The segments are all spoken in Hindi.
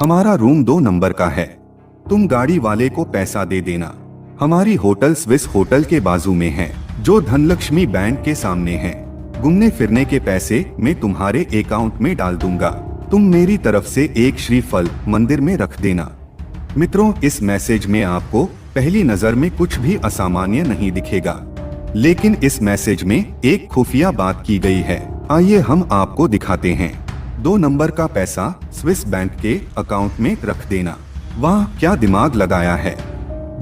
हमारा रूम 2 नंबर का है, तुम गाड़ी वाले को पैसा दे देना। हमारी होटल स्विस होटल के बाजू में है, जो धनलक्ष्मी बैंक के सामने है। घूमने फिरने के पैसे मैं तुम्हारे अकाउंट में डाल दूंगा, तुम मेरी तरफ से एक श्रीफल मंदिर में रख देना। मित्रों, इस मैसेज में आपको पहली नजर में कुछ भी असामान्य नहीं दिखेगा, लेकिन इस मैसेज में एक खुफिया बात की गई है। आइए हम आपको दिखाते हैं। 2 नंबर का पैसा स्विस बैंक के अकाउंट में रख देना। वाह, क्या दिमाग लगाया है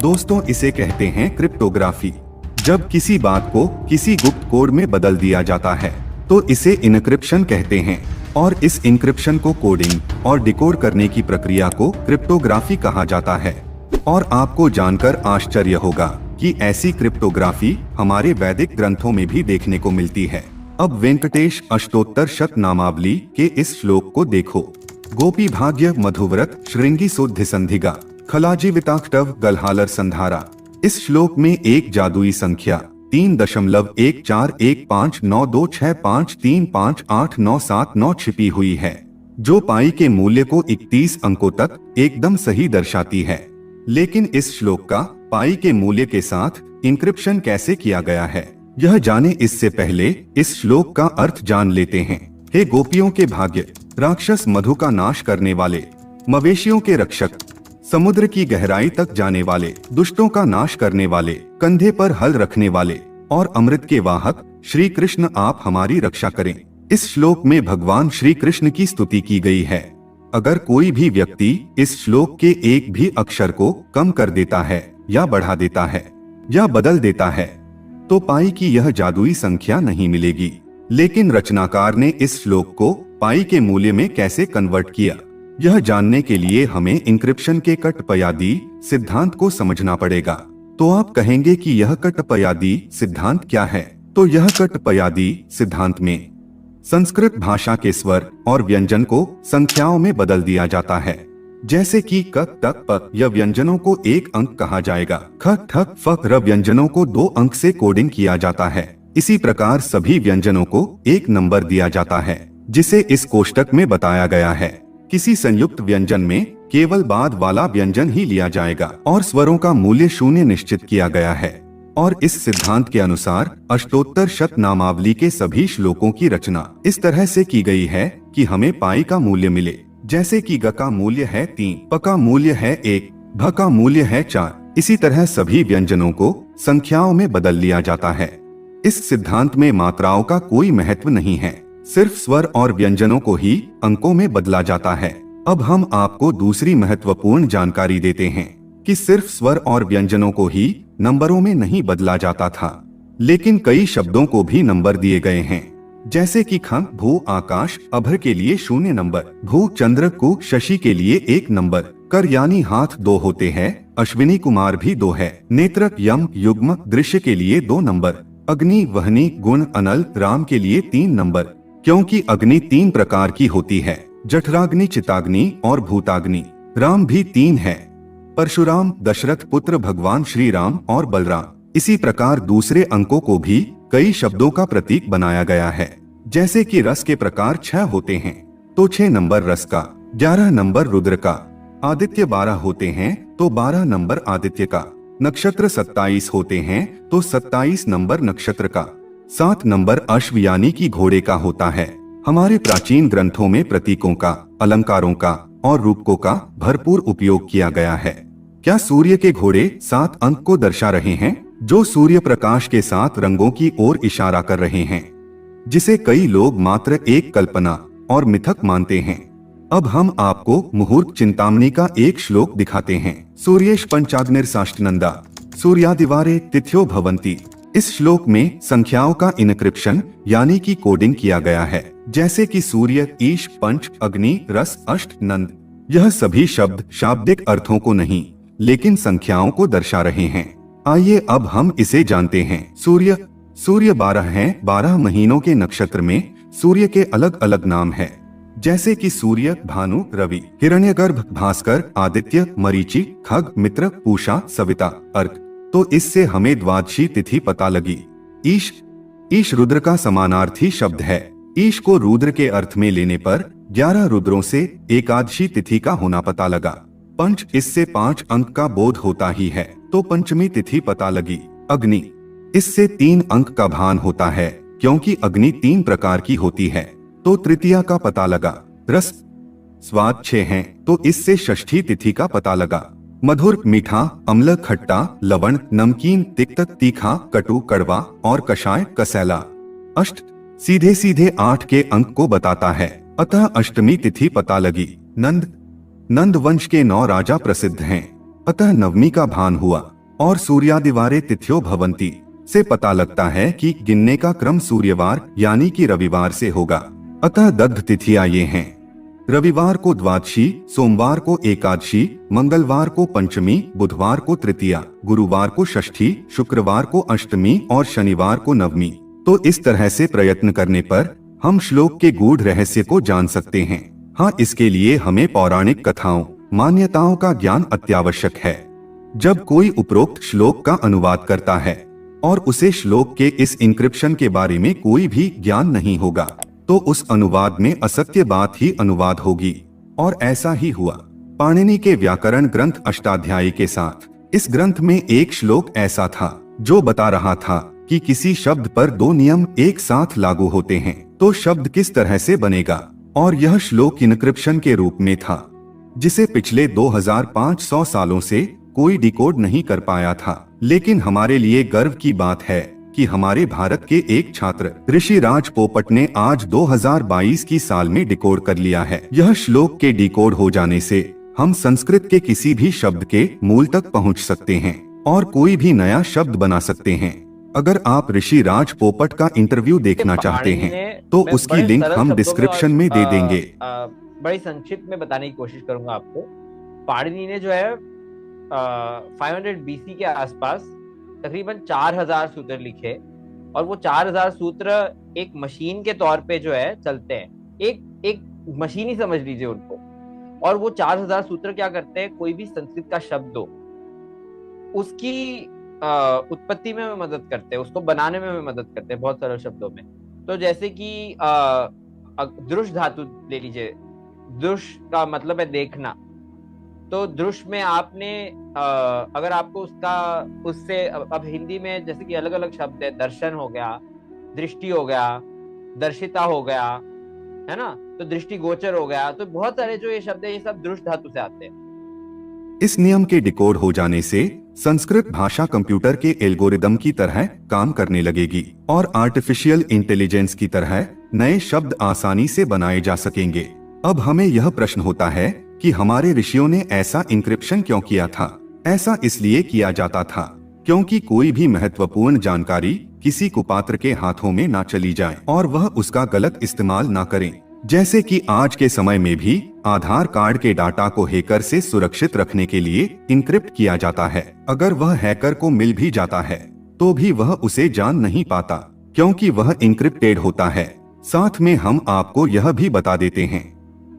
दोस्तों। इसे कहते हैं क्रिप्टोग्राफी। जब किसी बात को किसी गुप्त कोड में बदल दिया जाता है तो इसे इनक्रिप्शन कहते हैं, और इस इनक्रिप्शन को कोडिंग और डिकोड करने की प्रक्रिया को क्रिप्टोग्राफी कहा जाता है। और आपको जानकर आश्चर्य होगा कि ऐसी क्रिप्टोग्राफी हमारे वैदिक ग्रंथों में भी देखने को मिलती है। अब वेंकटेश अष्टोत्तर शतनामावली के इस श्लोक को देखो। गोपी भाग्य मधुव्रत श्रृंगी सुद्धि संधिगा खलाजीविताक्टव गलहालर संधारा। इस श्लोक में एक जादुई संख्या 3.14192653539 छिपी हुई है, जो पाई के मूल्य को 31 अंकों तक एकदम सही दर्शाती है। लेकिन इस श्लोक का पाई के मूल्य के साथ इंक्रिप्शन कैसे किया गया है, यह जाने इससे पहले इस श्लोक का अर्थ जान लेते हैं। हे गोपियों के भाग्य, राक्षस मधु का नाश करने वाले, मवेशियों के रक्षक, समुद्र की गहराई तक जाने वाले, दुष्टों का नाश करने वाले, कंधे पर हल रखने वाले और अमृत के वाहक श्री कृष्ण, आप हमारी रक्षा करें। इस श्लोक में भगवान श्री कृष्ण की स्तुति की गई है। अगर कोई भी व्यक्ति इस श्लोक के एक भी अक्षर को कम कर देता है या बढ़ा देता है या बदल देता है तो पाई की यह जादुई संख्या नहीं मिलेगी। लेकिन रचनाकार ने इस श्लोक को पाई के मूल्य में कैसे कन्वर्ट किया, यह जानने के लिए हमें इंक्रिप्शन के कटपयादी सिद्धांत को समझना पड़ेगा। तो आप कहेंगे कि यह कटपयादी सिद्धांत क्या है? तो यह कटपयादी सिद्धांत में संस्कृत भाषा के स्वर और व्यंजन को संख्याओं में बदल दिया जाता है। जैसे कि क, तक, प या व्यंजनों को 1 अंक कहा जाएगा, ख, ठक, फ, र व्यंजनों को 2 अंक से कोडिंग किया जाता है। इसी प्रकार सभी व्यंजनों को 1 नंबर दिया जाता है, जिसे इस कोष्टक में बताया गया है। किसी संयुक्त व्यंजन में केवल बाद वाला व्यंजन ही लिया जाएगा और स्वरों का मूल्य 0 निश्चित किया गया है। और इस सिद्धांत के अनुसार अष्टोत्तर शतनामावली के सभी श्लोकों की रचना इस तरह से की गई है कि हमें पाई का मूल्य मिले। जैसे कि ग का मूल्य है 3, प का मूल्य है 1, भ का मूल्य है 4। इसी तरह सभी व्यंजनों को संख्याओं में बदल लिया जाता है। इस सिद्धांत में मात्राओं का कोई महत्व नहीं है, सिर्फ स्वर और व्यंजनों को ही अंकों में बदला जाता है। अब हम आपको दूसरी महत्वपूर्ण जानकारी देते हैं कि सिर्फ स्वर और व्यंजनों को ही नंबरों में नहीं बदला जाता था, लेकिन कई शब्दों को भी नंबर दिए गए हैं। जैसे कि ख, भू, आकाश, अभ्र के लिए 0 नंबर, भू, चंद्र, कु, शशि के लिए 1 नंबर, कर यानी हाथ 2 होते हैं, अश्विनी कुमार भी 2 है, नेत्र, यम, युग्म, दृश्य के लिए 2 नंबर, अग्नि, वहनी, गुण, अनल, राम के लिए 3 नंबर, क्योंकि अग्नि 3 प्रकार की होती है, जठराग्नि, चिताग्नि और भूताग्नि। राम भी 3 है, परशुराम, दशरथ पुत्र भगवान श्री राम और बलराम। इसी प्रकार दूसरे अंकों को भी कई शब्दों का प्रतीक बनाया गया है। जैसे कि रस के प्रकार 6 होते हैं तो 6 नंबर रस का, 11 नंबर रुद्र का, आदित्य 12 होते हैं तो 12 नंबर आदित्य का, नक्षत्र 27 होते हैं तो 27 नंबर नक्षत्र का, 7 नंबर अश्व यानी कि घोड़े का होता है। हमारे प्राचीन ग्रंथों में प्रतीकों का, अलंकारों का और रूपकों का भरपूर उपयोग किया गया है। क्या सूर्य के घोड़े 7 अंक को दर्शा रहे हैं, जो सूर्य प्रकाश के 7 रंगों की ओर इशारा कर रहे हैं, जिसे कई लोग मात्र एक कल्पना और मिथक मानते हैं। अब हम आपको मुहूर्त चिंतामणि का एक श्लोक दिखाते हैं। सूर्येश पंचाग्निर्साष्टनंदा सूर्यादिवारे तिथ्यो भवंती। इस श्लोक में संख्याओं का इनक्रिप्शन यानी कि कोडिंग किया गया है। जैसे कि सूर्य, ईश, पंच, अग्नि, रस, अष्ट, नंद। यह सभी शब्द शाब्दिक अर्थों को नहीं लेकिन संख्याओं को दर्शा रहे हैं। आइए अब हम इसे जानते हैं। सूर्य 12 हैं। 12 महीनों के नक्षत्र में सूर्य के अलग अलग नाम हैं। जैसे कि सूर्य, भानु, रवि, हिरण्यगर्भ, भास्कर, आदित्य, मरीचि, खग, मित्र, पूषा, सविता, अर्क। तो इससे हमें द्वादशी तिथि पता लगी। ईश रुद्र का समानार्थी शब्द है। ईश को रुद्र के अर्थ में लेने पर 11 रुद्रों से एकादशी तिथि का होना पता लगा। पंच, इससे 5 अंक का बोध होता ही है, तो पंचमी तिथि पता लगी। अग्नि, इससे 3 अंक का भान होता है, क्योंकि अग्नि 3 प्रकार की होती है, तो तृतीया का पता लगा। रस, स्वाद 6 हैं, तो इससे षष्ठी तिथि का पता लगा। मधुर, मीठा, अम्ल, खट्टा, लवण, नमकीन, तिक्त, तीखा, कटु, कड़वा और कषाय, कसैला। अष्ट, सीधे सीधे 8 के अंक को बताता है, अतः अष्टमी तिथि पता लगी। नंद, नंद वंश के 9 राजा प्रसिद्ध हैं, अतः नवमी का भान हुआ। और सूर्यादिवारे तिथ्यो भवंती से पता लगता है कि गिनने का क्रम सूर्यवार यानी कि रविवार से होगा, अतः दग्ध तिथियां ये हैं। रविवार को द्वादशी, सोमवार को एकादशी, मंगलवार को पंचमी, बुधवार को तृतीया, गुरुवार को षष्ठी, शुक्रवार को अष्टमी और शनिवार को नवमी। तो इस तरह से प्रयत्न करने पर हम श्लोक के गूढ़ रहस्य को जान सकते हैं। हाँ, इसके लिए हमें पौराणिक कथाओं, मान्यताओं का ज्ञान अत्यावश्यक है। जब कोई उपरोक्त श्लोक का अनुवाद करता है और उसे श्लोक के इस इंक्रिप्शन के बारे में कोई भी ज्ञान नहीं होगा, तो उस अनुवाद में असत्य बात ही अनुवाद होगी। और ऐसा ही हुआ पाणिनि के व्याकरण ग्रंथ अष्टाध्यायी के साथ। इस ग्रंथ में एक श्लोक ऐसा था जो बता रहा था कि किसी शब्द पर 2 नियम एक साथ लागू होते हैं, तो शब्द किस तरह से बनेगा। और यह श्लोक इनक्रिप्शन के रूप में था, जिसे पिछले 2500 सालों से कोई डिकोड नहीं कर पाया था। लेकिन हमारे लिए गर्व की बात है कि हमारे भारत के एक छात्र ऋषिराज पोपट ने आज 2022 की साल में डिकोड कर लिया है। यह श्लोक के डिकोड हो जाने से हम संस्कृत के किसी भी शब्द के मूल तक पहुंच सकते हैं और कोई भी नया शब्द बना सकते हैं। अगर आप ऋषिराज पोपट का इंटरव्यू देखना चाहते हैं तो उसकी लिंक हम डिस्क्रिप्शन में दे देंगे। बड़ी संक्षिप्त में बताने की कोशिश करूंगा आपको। पाणिनि ने जो है 500 BC के आसपास तकरीबन 4000 सूत्र लिखे, और वो 4000 सूत्र एक मशीन के तौर पे जो है चलते हैं। एक मशीन ही समझ लीजिए उनको। और वो 4000 सूत्र क्या करते हैं, कोई भी संस्कृत का शब्द हो उसकी उत्पत्ति में मदद करते हैं, उसको बनाने में मदद करते हैं बहुत सरल शब्दों में। तो जैसे कि दृश धातु ले लीजिए। दृश का मतलब है देखना। तो दृश में आपने अगर आपको उससे अब हिंदी में जैसे कि अलग अलग शब्द है, दर्शन हो गया, दृष्टि हो गया, दर्शिता हो गया, है ना, तो दृष्टि गोचर हो गया। तो बहुत सारे जो ये शब्द है ये सब दृश धातु से आते हैं। इस नियम के डिकोड हो जाने से संस्कृत भाषा कंप्यूटर के एल्गोरिदम की तरह काम करने लगेगी और आर्टिफिशियल इंटेलिजेंस की तरह नए शब्द आसानी से बनाए जा सकेंगे। अब हमें यह प्रश्न होता है कि हमारे ऋषियों ने ऐसा इंक्रिप्शन क्यों किया था। ऐसा इसलिए किया जाता था क्योंकि कोई भी महत्वपूर्ण जानकारी किसी कुपात्र के हाथों में ना चली जाए और वह उसका गलत इस्तेमाल ना करें। जैसे कि आज के समय में भी आधार कार्ड के डाटा को हैकर से सुरक्षित रखने के लिए इनक्रिप्ट किया जाता है। अगर वह हैकर को मिल भी जाता है तो भी वह उसे जान नहीं पाता क्योंकि वह इनक्रिप्टेड होता है। साथ में हम आपको यह भी बता देते हैं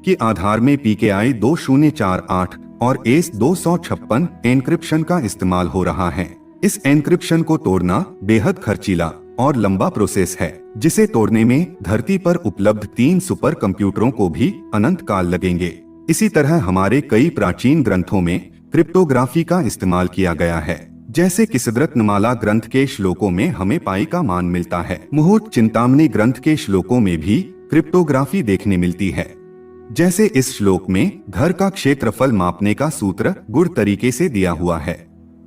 कि आधार में PKI 2048 और ACE 256 एन्क्रिप्शन का इस्तेमाल हो रहा है। इस एन्क्रिप्शन को तोड़ना बेहद खर्चीला और लंबा प्रोसेस है, जिसे तोड़ने में धरती पर उपलब्ध 3 सुपर कंप्यूटरों को भी अनंत काल लगेंगे। इसी तरह हमारे कई प्राचीन ग्रंथों में क्रिप्टोग्राफी का इस्तेमाल किया गया है। जैसे कि सिद्धार्थनमाला ग्रंथ के श्लोकों में हमें पाई का मान मिलता है। मुहूर्त चिंतामणि ग्रंथ के श्लोकों में भी क्रिप्टोग्राफी देखने मिलती है। जैसे इस श्लोक में घर का क्षेत्रफल मापने का सूत्र गुड़ तरीके से दिया हुआ है।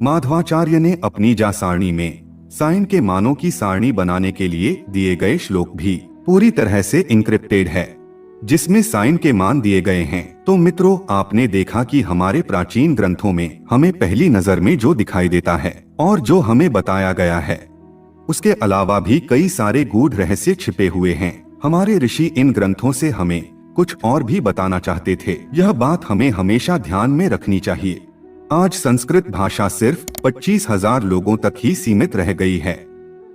माधवाचार्य ने अपनी जा सारणी में साइन के मानों की सारणी बनाने के लिए दिए गए श्लोक भी पूरी तरह से इनक्रिप्टेड है, जिसमें साइन के मान दिए गए हैं। तो मित्रों, आपने देखा कि हमारे प्राचीन ग्रंथों में हमें पहली नजर में जो दिखाई देता है और जो हमें बताया गया है, उसके अलावा भी कई सारे गूढ़ रहस्य छिपे हुए हैं। हमारे ऋषि इन ग्रंथों से हमें कुछ और भी बताना चाहते थे। यह बात हमें हमेशा ध्यान में रखनी चाहिए। आज संस्कृत भाषा सिर्फ 25,000 लोगों तक ही सीमित रह गई है।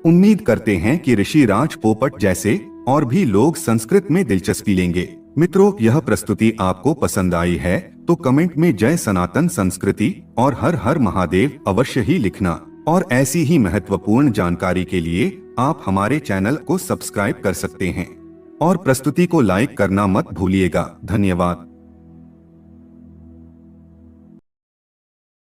उम्मीद करते हैं कि ऋषिराज पोपट जैसे और भी लोग संस्कृत में दिलचस्पी लेंगे। मित्रों, यह प्रस्तुति आपको पसंद आई है तो कमेंट में जय सनातन संस्कृति और हर हर महादेव अवश्य ही लिखना। और ऐसी ही महत्वपूर्ण जानकारी के लिए आप हमारे चैनल को सब्सक्राइब कर सकते हैं और प्रस्तुति को लाइक करना मत भूलिएगा। धन्यवाद।